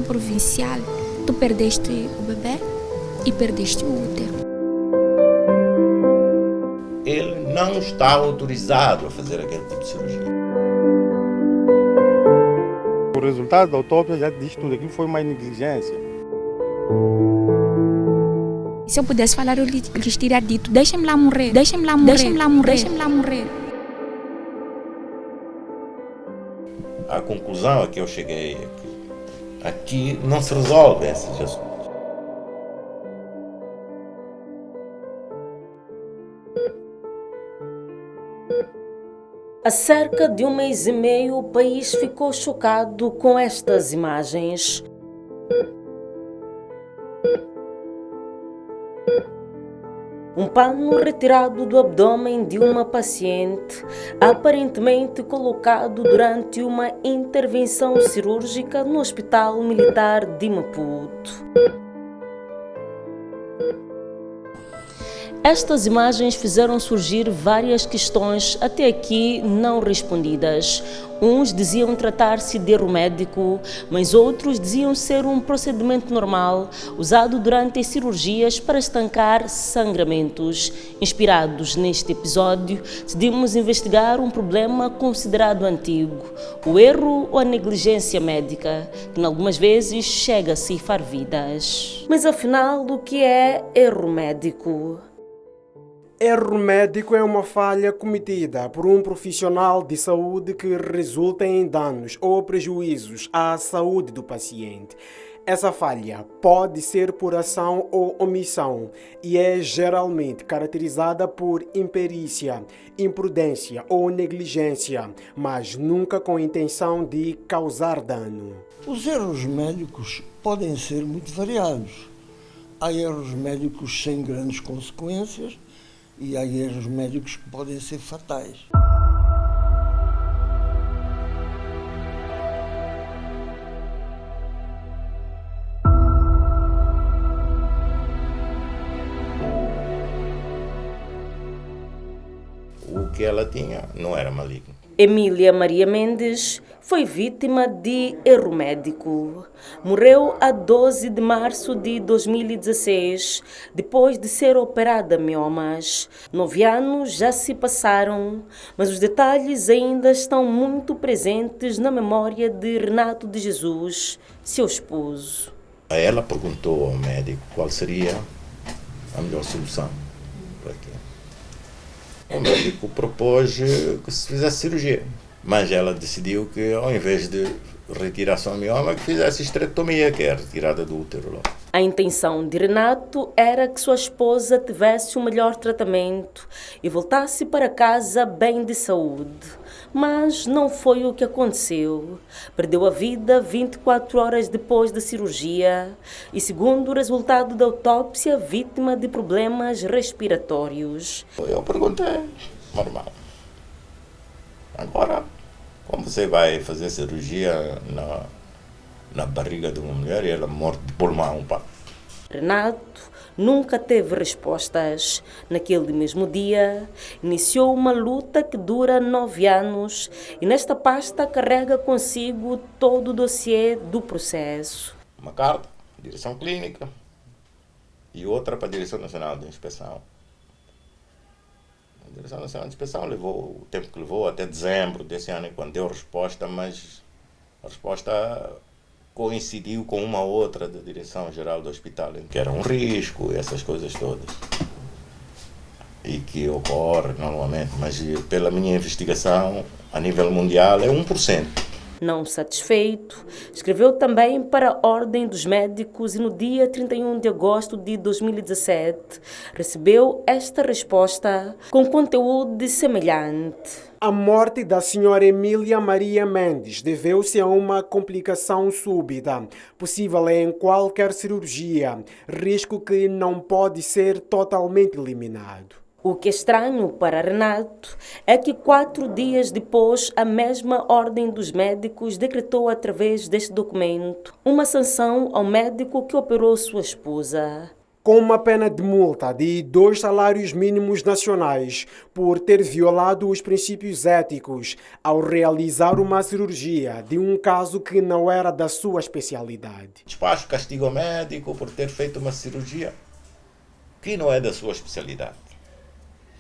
provincial, tu perdeste o bebê e perdeste o útero. Ele não está autorizado a fazer aquele tipo de cirurgia. O resultado da autópsia já diz tudo, aquilo foi uma negligência. Se eu pudesse falar, eu lhes teria dito, deixem-me lá morrer, deixem-me lá morrer, deixem-me lá morrer, deixem-me lá morrer. A conclusão a que eu cheguei é que aqui não se resolve esses assuntos. Há cerca de 1 mês e meio, o país ficou chocado com estas imagens. Um pano retirado do abdômen de uma paciente, aparentemente colocado durante uma intervenção cirúrgica no Hospital Militar de Maputo. Estas imagens fizeram surgir várias questões até aqui não respondidas. Uns diziam tratar-se de erro médico, mas outros diziam ser um procedimento normal usado durante as cirurgias para estancar sangramentos. Inspirados neste episódio, decidimos investigar um problema considerado antigo, o erro ou a negligência médica, que algumas vezes chega a ceifar vidas. Mas afinal, o que é erro médico? Erro médico é uma falha cometida por um profissional de saúde que resulta em danos ou prejuízos à saúde do paciente. Essa falha pode ser por ação ou omissão e é geralmente caracterizada por imperícia, imprudência ou negligência, mas nunca com a intenção de causar dano. Os erros médicos podem ser muito variados. Há erros médicos sem grandes consequências e há erros médicos que podem ser fatais. O que ela tinha não era maligno. Emília Maria Mendes foi vítima de erro médico. Morreu a 12 de março de 2016, depois de ser operada a miomas. 9 anos já se passaram, mas os detalhes ainda estão muito presentes na memória de Renato de Jesus, seu esposo. Ela perguntou ao médico qual seria a melhor solução para aquilo. O médico propôs que se fizesse cirurgia, mas ela decidiu que ao invés de retiração do mioma, que fizesse esterectomia, que é a retirada do útero. A intenção de Renato era que sua esposa tivesse um melhor tratamento e voltasse para casa bem de saúde. Mas não foi o que aconteceu. Perdeu a vida 24 horas depois da cirurgia e, segundo o resultado da autópsia, vítima de problemas respiratórios. Eu perguntei, normal. Agora, como você vai fazer cirurgia na barriga de uma mulher e ela morre de pulmão, pá? Renato nunca teve respostas. Naquele mesmo dia, iniciou uma luta que dura 9 anos e nesta pasta carrega consigo todo o dossiê do processo. Uma carta, direção clínica, e outra para a Direção Nacional de Inspeção. A Direção Nacional de Inspeção levou o tempo que levou, até dezembro desse ano, quando deu resposta, mas a resposta coincidiu com uma outra da Direção-Geral do Hospital, que era um risco, essas coisas todas. E que ocorre normalmente, mas pela minha investigação, a nível mundial, é 1%. Não satisfeito, escreveu também para a Ordem dos Médicos e no dia 31 de agosto de 2017 recebeu esta resposta com conteúdo semelhante. A morte da senhora Emília Maria Mendes deveu-se a uma complicação súbita, possível em qualquer cirurgia, risco que não pode ser totalmente eliminado. O que é estranho para Renato é que 4 dias depois, a mesma Ordem dos Médicos decretou através deste documento uma sanção ao médico que operou sua esposa. com uma pena de multa de 2 salários mínimos nacionais por ter violado os princípios éticos ao realizar uma cirurgia de um caso que não era da sua especialidade. Despacho castigo médico por ter feito uma cirurgia que não é da sua especialidade.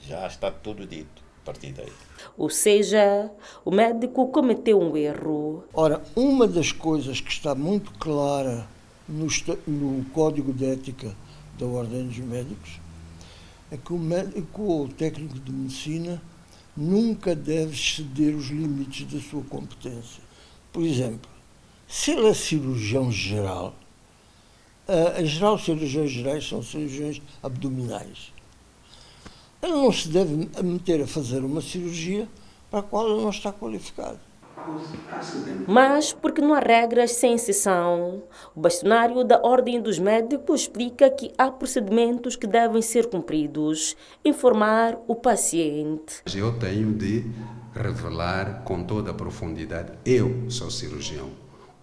Já está tudo dito a partir daí. Ou seja, o médico cometeu um erro. Ora, uma das coisas que está muito clara no Código de Ética da Ordem dos Médicos é que o médico ou o técnico de medicina nunca deve exceder os limites da sua competência. Por exemplo, se ele é cirurgião geral, em geral os cirurgiões gerais são cirurgiões abdominais, ele não se deve meter a fazer uma cirurgia para a qual ele não está qualificado. Mas, porque não há regras sem exceção, o bastonário da Ordem dos Médicos explica que há procedimentos que devem ser cumpridos, informar o paciente. Eu tenho de revelar com toda a profundidade, eu sou cirurgião.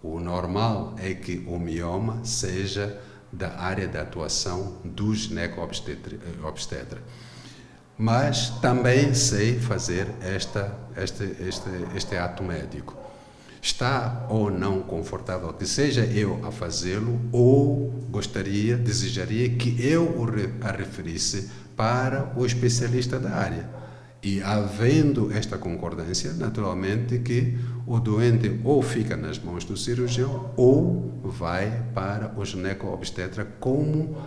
O normal é que o mioma seja da área de atuação do gineco-obstetra. Mas também sei fazer este ato médico. Está ou não confortável que seja eu a fazê-lo ou desejaria que eu a referisse para o especialista da área. E havendo esta concordância, naturalmente que o doente ou fica nas mãos do cirurgião ou vai para o gineco-obstetra, como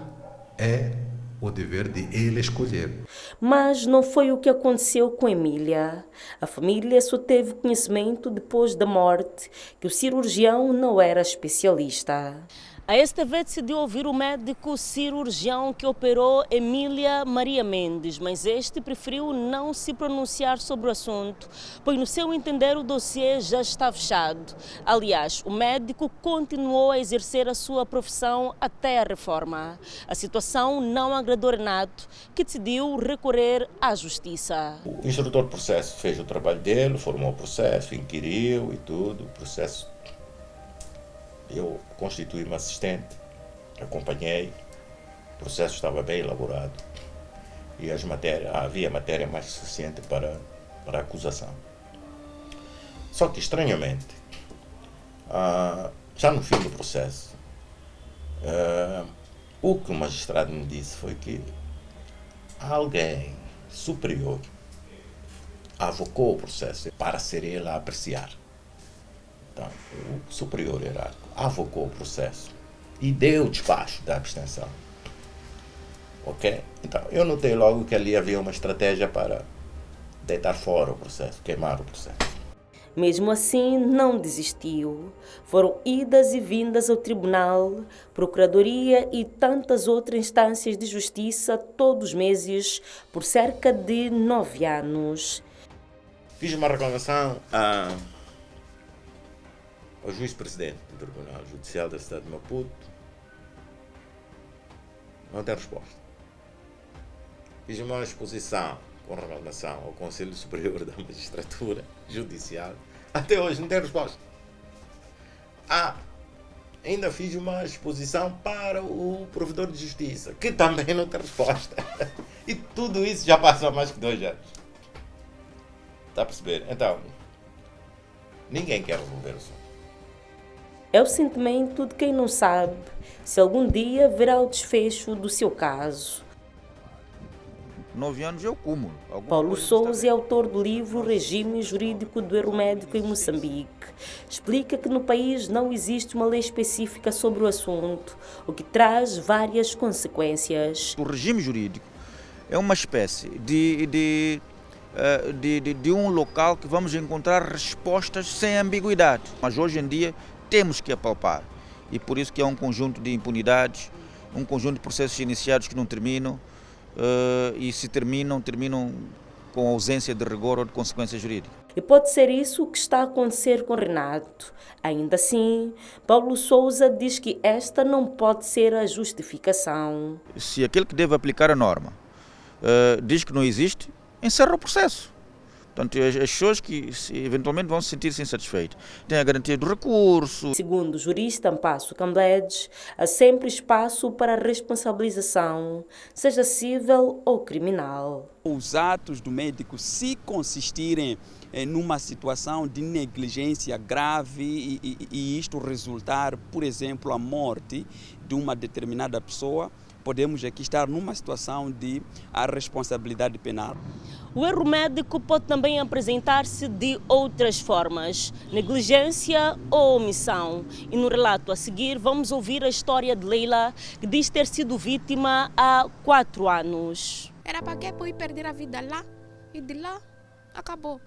é o dever de ele escolher. Mas não foi o que aconteceu com Emília. A família só teve conhecimento depois da morte que o cirurgião não era especialista. A STV decidiu ouvir o médico cirurgião que operou Emília Maria Mendes, mas este preferiu não se pronunciar sobre o assunto, pois no seu entender o dossiê já está fechado. Aliás, o médico continuou a exercer a sua profissão até a reforma. A situação não agradou Renato, que decidiu recorrer à justiça. O instrutor do processo fez o trabalho dele, formou o processo, inquiriu e tudo, o processo. Eu constituí-me assistente, acompanhei, o processo estava bem elaborado e havia matéria mais suficiente para a acusação. Só que, estranhamente, já no fim do processo, o que o magistrado me disse foi que alguém superior avocou o processo para ser ele a apreciar. Então, o superior hierárquico avocou o processo e deu o despacho da abstenção. Ok? Então, eu notei logo que ali havia uma estratégia para deitar fora o processo, queimar o processo. Mesmo assim, não desistiu. Foram idas e vindas ao tribunal, procuradoria e tantas outras instâncias de justiça todos os meses por cerca de 9 anos. Fiz uma reclamação ao juiz-presidente do Tribunal Judicial da cidade de Maputo. Não tem resposta. Fiz uma exposição com reclamação ao Conselho Superior da Magistratura Judicial. Até hoje não tem resposta. Ainda fiz uma exposição para o Provedor de Justiça, que também não tem resposta. E tudo isso já passou há mais que 2 anos. Está a perceber? Então, ninguém quer resolver o assunto. É o sentimento de quem não sabe se algum dia verá o desfecho do seu caso. 9 anos é o cúmulo. Paulo Souza é autor do livro Regime Jurídico do Erro Médico em Moçambique. Explica que no país não existe uma lei específica sobre o assunto, o que traz várias consequências. O regime jurídico é uma espécie de um local que vamos encontrar respostas sem ambiguidade. Mas hoje em dia temos que apalpar, e por isso que há um conjunto de impunidades, um conjunto de processos iniciados que não terminam, e se terminam com ausência de rigor ou de consequência jurídica. E pode ser isso o que está a acontecer com Renato. Ainda assim, Paulo Souza diz que esta não pode ser a justificação. Se aquele que deve aplicar a norma diz que não existe, encerra o processo. Portanto, as pessoas que eventualmente vão se sentir insatisfeitas têm a garantia do recurso. Segundo o jurista Ampasso Cambledge, há sempre espaço para a responsabilização, seja civil ou criminal. Os atos do médico, se consistirem numa situação de negligência grave e isto resultar, por exemplo, a morte de uma determinada pessoa, podemos aqui estar numa situação de responsabilidade penal. O erro médico pode também apresentar-se de outras formas, negligência ou omissão. E no relato a seguir vamos ouvir a história de Leila, que diz ter sido vítima há 4 anos. Era para quê? Para ir perder a vida lá e de lá acabou.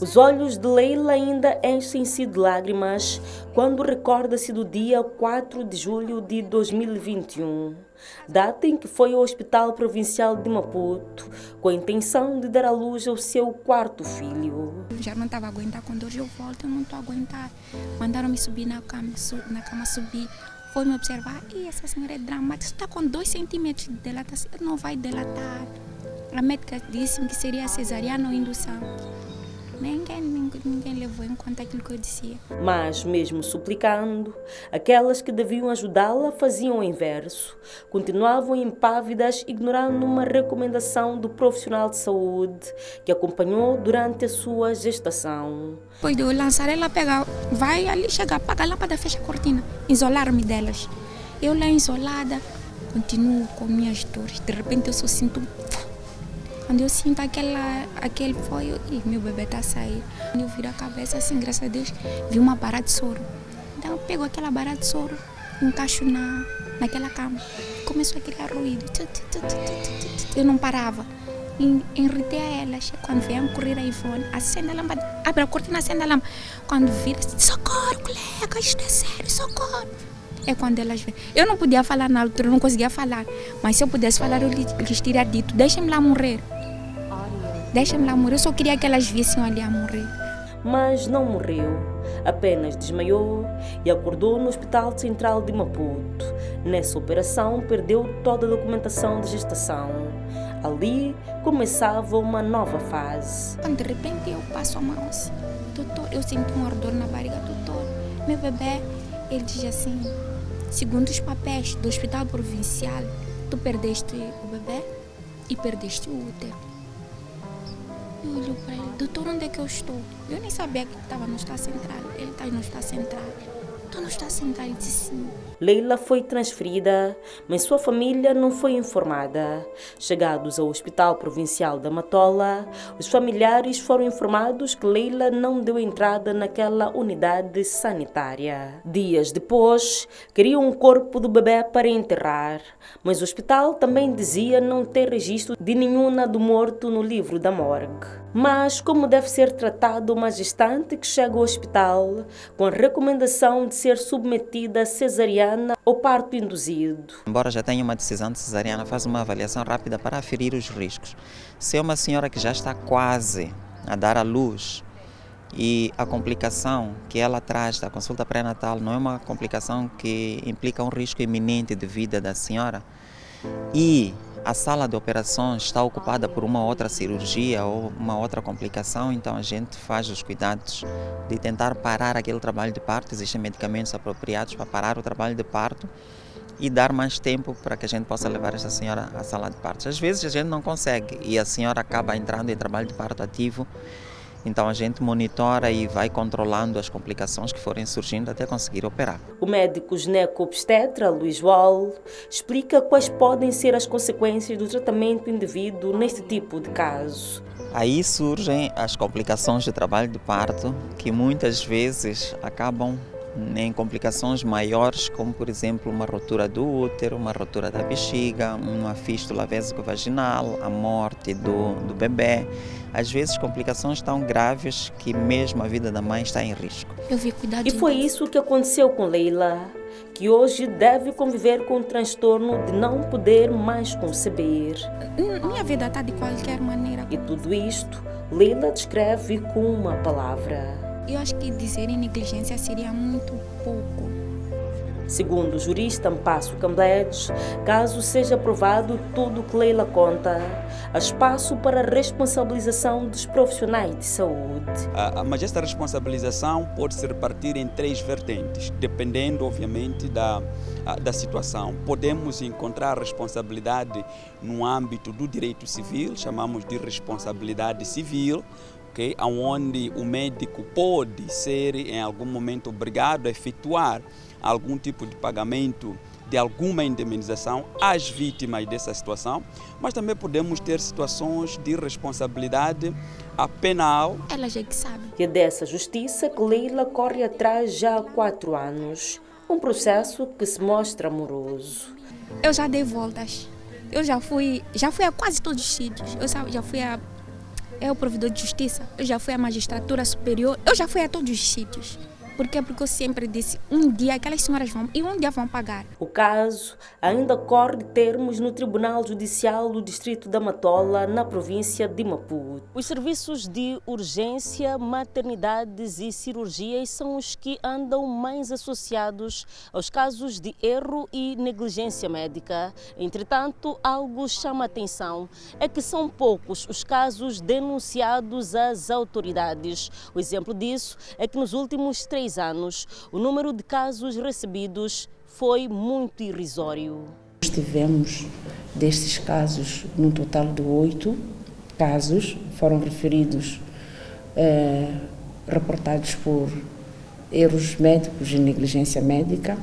Os olhos de Leila ainda enchem-se de lágrimas quando recorda-se do dia 4 de julho de 2021, data em que foi ao Hospital Provincial de Maputo com a intenção de dar à luz ao seu 4º filho. Já não estava a aguentar, quando hoje eu volto, eu não estou a aguentar. Mandaram-me subir na cama subir, foi me observar, e essa senhora é dramática, está com 2 centímetros de dilatação, não vai dilatar. A médica disse-me que seria cesariana ou indução. Ninguém levou em conta aquilo que eu dizia. Mas, mesmo suplicando, aquelas que deviam ajudá-la faziam o inverso. Continuavam impávidas, ignorando uma recomendação do profissional de saúde que acompanhou durante a sua gestação. Depois de eu lançar, ela pega, vai ali, chega, apaga a lâmpada, fecha a cortina, isolar-me delas. Eu lá isolada, continuo com minhas dores. De repente eu só sinto... Quando eu sinto aquele foi, meu bebê está a sair. Quando eu viro a cabeça, assim, graças a Deus, vi uma barra de soro. Então eu pego aquela barra de soro, encaixo naquela cama. Começou aquele ruído. Eu não parava. Enritei a elas. Quando vieram correr a Ivone, acende a lâmpada, abre a cortina, acende a lâmpada. Quando vira, socorro, colega, isto é sério, socorro. É quando elas vêm. Eu não podia falar na altura, não conseguia falar. Mas se eu pudesse falar, eu lhes teria dito, deixem-me lá morrer. Deixem-me lá morrer. Eu só queria que elas vissem ali a morrer. Mas não morreu. Apenas desmaiou e acordou no Hospital Central de Maputo. Nessa operação, perdeu toda a documentação de gestação. Ali começava uma nova fase. Quando de repente eu passo a mão assim, doutor, eu sinto um ardor na barriga, doutor, meu bebê, ele diz assim, segundo os papéis do Hospital Provincial, tu perdeste o bebê e perdeste o útero. Eu olho para ele, doutor, onde é que eu estou? Eu nem sabia que estava no Estado Central. Ele está no Estado Central. Estou no Estado Central, ele disse sim. Leila foi transferida, mas sua família não foi informada. Chegados ao Hospital Provincial da Matola, os familiares foram informados que Leila não deu entrada naquela unidade sanitária. Dias depois, queriam o corpo do bebê para enterrar, mas o hospital também dizia não ter registro de nenhuma do morto no livro da morgue. Mas como deve ser tratado uma gestante que chega ao hospital com a recomendação de ser submetida a cesariana ou parto induzido? Embora já tenha uma decisão de cesariana, faz uma avaliação rápida para aferir os riscos. Se é uma senhora que já está quase a dar à luz e a complicação que ela traz da consulta pré-natal não é uma complicação que implica um risco iminente de vida da senhora e a sala de operações está ocupada por uma outra cirurgia ou uma outra complicação, então a gente faz os cuidados de tentar parar aquele trabalho de parto. Existem medicamentos apropriados para parar o trabalho de parto e dar mais tempo para que a gente possa levar essa senhora à sala de partos. Às vezes a gente não consegue e a senhora acaba entrando em trabalho de parto ativo. Então a gente monitora e vai controlando as complicações que forem surgindo até conseguir operar. O médico gineco-obstetra Luís Wall explica quais podem ser as consequências do tratamento indevido neste tipo de caso. Aí surgem as complicações de trabalho de parto, que muitas vezes acabam em complicações maiores, como por exemplo uma rotura do útero, uma rotura da bexiga, uma fístula vésico-vaginal, a morte do bebê. Às vezes complicações tão graves que mesmo a vida da mãe está em risco. E foi isso que aconteceu com Leila, que hoje deve conviver com o transtorno de não poder mais conceber. Minha vida está de qualquer maneira. E tudo isto, Leila descreve com uma palavra. Eu acho que dizer negligência seria muito pouco. Segundo o jurista Mpasso Cambledes, caso seja aprovado tudo o que Leila conta, há espaço para a responsabilização dos profissionais de saúde. Mas esta responsabilização pode se repartir em 3 vertentes, dependendo, obviamente, da situação. Podemos encontrar responsabilidade no âmbito do direito civil, chamamos de responsabilidade civil, okay? Onde o médico pode ser, em algum momento, obrigado a efetuar algum tipo de pagamento de alguma indemnização às vítimas dessa situação, mas também podemos ter situações de responsabilidade penal. Ela já que sabe. E é dessa justiça que Leila corre atrás já há 4 anos. Um processo que se mostra amoroso. Eu já dei voltas. Eu já fui a quase todos os sítios. Eu já fui ao provedor de justiça, eu já fui à magistratura superior, eu já fui a todos os sítios. Por quê? Porque eu sempre disse, um dia aquelas senhoras vão pagar. O caso ainda corre termos no Tribunal Judicial do Distrito da Matola, na província de Maputo. Os serviços de urgência, maternidades e cirurgias são os que andam mais associados aos casos de erro e negligência médica. Entretanto, algo chama a atenção, é que são poucos os casos denunciados às autoridades. O exemplo disso é que nos últimos 3 anos, o número de casos recebidos foi muito irrisório. Tivemos destes casos, num total de 8 casos, foram referidos, reportados por erros médicos e negligência médica.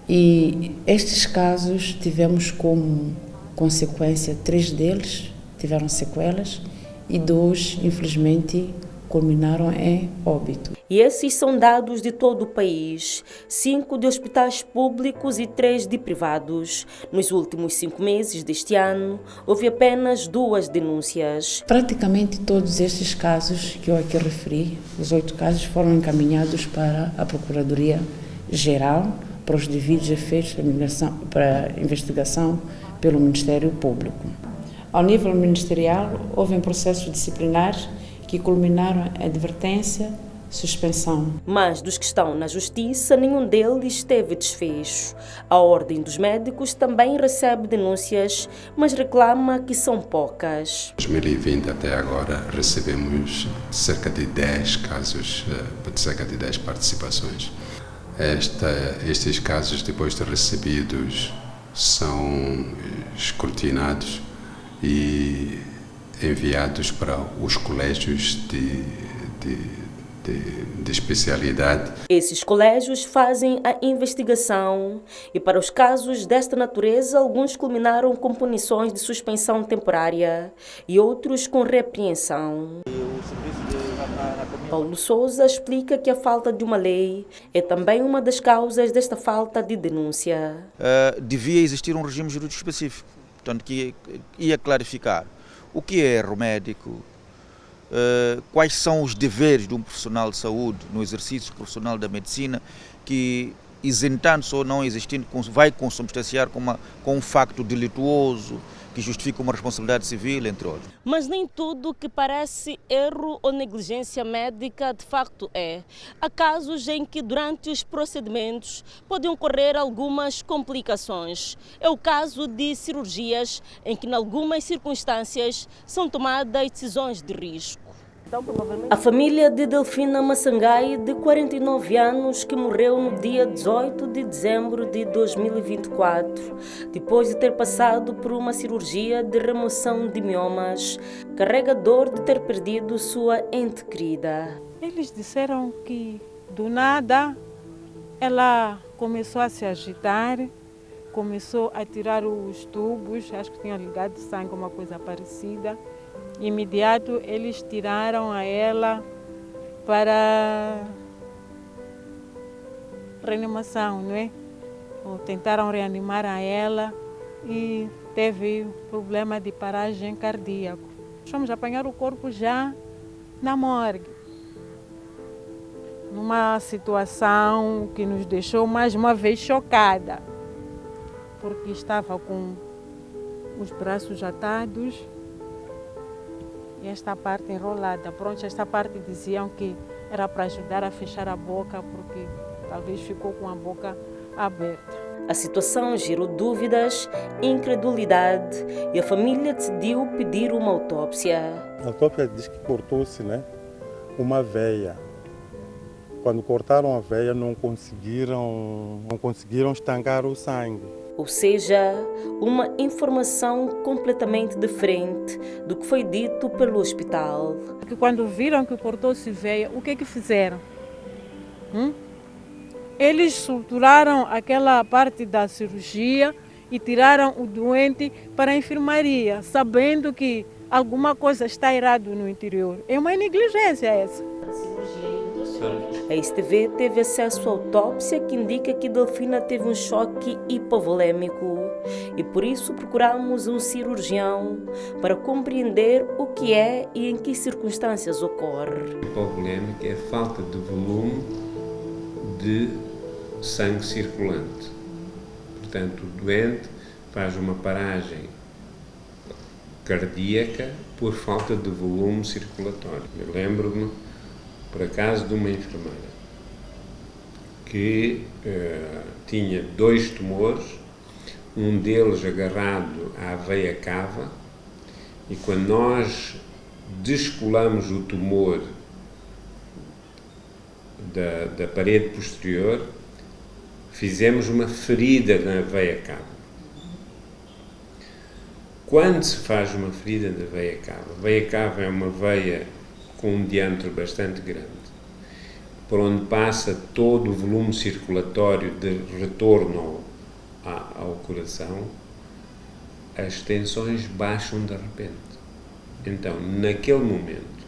E estes casos tivemos como consequência, 3 deles tiveram sequelas e 2, infelizmente, culminaram em óbito. E esses são dados de todo o país, 5 de hospitais públicos e 3 de privados. Nos últimos 5 meses deste ano, houve apenas 2 denúncias. Praticamente todos estes casos que eu aqui referi, os 8 casos, foram encaminhados para a Procuradoria-Geral, para os devidos efeitos para investigação pelo Ministério Público. Ao nível ministerial, houve processos disciplinares que culminaram em advertência, suspensão. Mas dos que estão na justiça, nenhum deles teve desfecho. A Ordem dos Médicos também recebe denúncias, mas reclama que são poucas. Em 2020 até agora recebemos cerca de 10 casos, cerca de 10 participações. Estes casos, depois de recebidos, são escrutinados e enviados para os colégios de especialidade. Esses colégios fazem a investigação e para os casos desta natureza, alguns culminaram com punições de suspensão temporária e outros com repreensão. Paulo Souza explica que a falta de uma lei é também uma das causas desta falta de denúncia. Devia existir um regime jurídico específico, portanto, que ia clarificar o que é erro médico, quais são os deveres de um profissional de saúde no exercício profissional da medicina, que isentando-se ou não existindo, vai consubstanciar com um facto delituoso que justifica uma responsabilidade civil, entre outros. Mas nem tudo que parece erro ou negligência médica de facto é. Há casos em que durante os procedimentos podem ocorrer algumas complicações. É o caso de cirurgias em que, em algumas circunstâncias, são tomadas decisões de risco. A família de Delfina Massangai, de 49 anos, que morreu no dia 18 de dezembro de 2024, depois de ter passado por uma cirurgia de remoção de miomas, carrega dor de ter perdido sua ente querida. Eles disseram que, do nada, ela começou a se agitar, começou a tirar os tubos, acho que tinha ligado sangue, uma coisa parecida. Imediato eles tiraram a ela para reanimação, não é? Ou tentaram reanimar a ela e teve problema de paragem cardíaca. Fomos apanhar o corpo já na morgue, numa situação que nos deixou mais uma vez chocada, porque estava com os braços atados e esta parte enrolada. Pronto, esta parte diziam que era para ajudar a fechar a boca porque talvez ficou com a boca aberta. A situação gerou dúvidas, incredulidade e a família decidiu pedir uma autópsia. A autópsia diz que cortou-se, né, uma veia. Quando cortaram a veia, não conseguiram estancar o sangue. Ou seja, uma informação completamente diferente do que foi dito pelo hospital. Quando viram que cortou-se veia, o que fizeram? Eles suturaram aquela parte da cirurgia e tiraram o doente para a enfermaria, sabendo que alguma coisa está errada no interior. É uma negligência essa. A STV teve acesso à autópsia que indica que Delfina teve um choque hipovolêmico e por isso procuramos um cirurgião para compreender o que é e em que circunstâncias ocorre. Hipovolêmica é a falta de volume de sangue circulante. Portanto, o doente faz uma paragem cardíaca por falta de volume circulatório. Eu lembro-me, por acaso, de uma enfermeira que tinha 2 tumores, um deles agarrado à veia cava, e quando nós descolamos o tumor da parede posterior, fizemos uma ferida na veia cava. Quando se faz uma ferida na veia cava, a veia cava é uma veia com um diâmetro bastante grande, por onde passa todo o volume circulatório de retorno ao coração, as tensões baixam de repente. Então, naquele momento,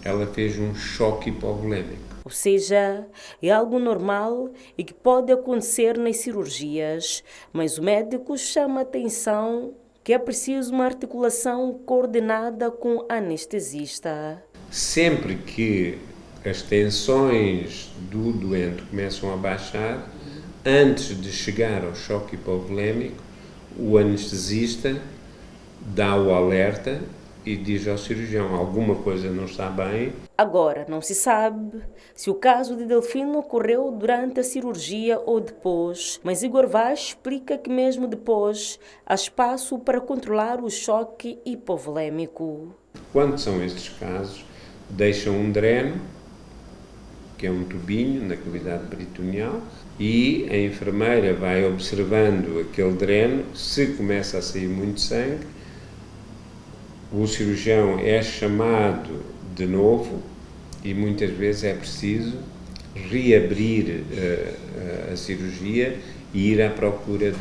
ela fez um choque hipovolémico. Ou seja, é algo normal e que pode acontecer nas cirurgias, mas o médico chama a atenção que é preciso uma articulação coordenada com o anestesista. Sempre que as tensões do doente começam a baixar, antes de chegar ao choque hipovolémico, o anestesista dá o alerta e diz ao cirurgião: alguma coisa não está bem. Agora, não se sabe se o caso de Delfina ocorreu durante a cirurgia ou depois, mas Igor Vaz explica que mesmo depois há espaço para controlar o choque hipovolêmico. Quando são estes casos, deixam um dreno, que é um tubinho na cavidade peritoneal, e a enfermeira vai observando aquele dreno. Se começa a sair muito sangue, o cirurgião é chamado de novo e muitas vezes é preciso reabrir a cirurgia e ir à procura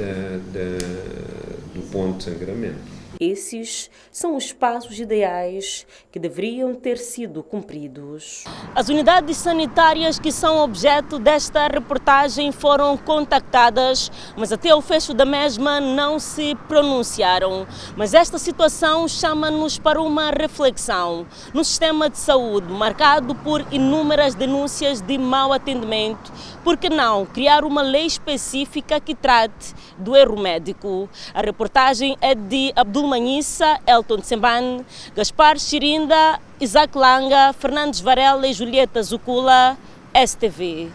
do ponto de sangramento. Esses são os passos ideais que deveriam ter sido cumpridos. As unidades sanitárias que são objeto desta reportagem foram contactadas, mas até o fecho da mesma não se pronunciaram. Mas esta situação chama-nos para uma reflexão. No sistema de saúde, marcado por inúmeras denúncias de mau atendimento, por que não criar uma lei específica que trate do erro médico? A reportagem é de Abdul Manhissa, Elton Semban, Gaspar Chirinda, Isaac Langa, Fernandes Varela e Julieta Zucula, STV.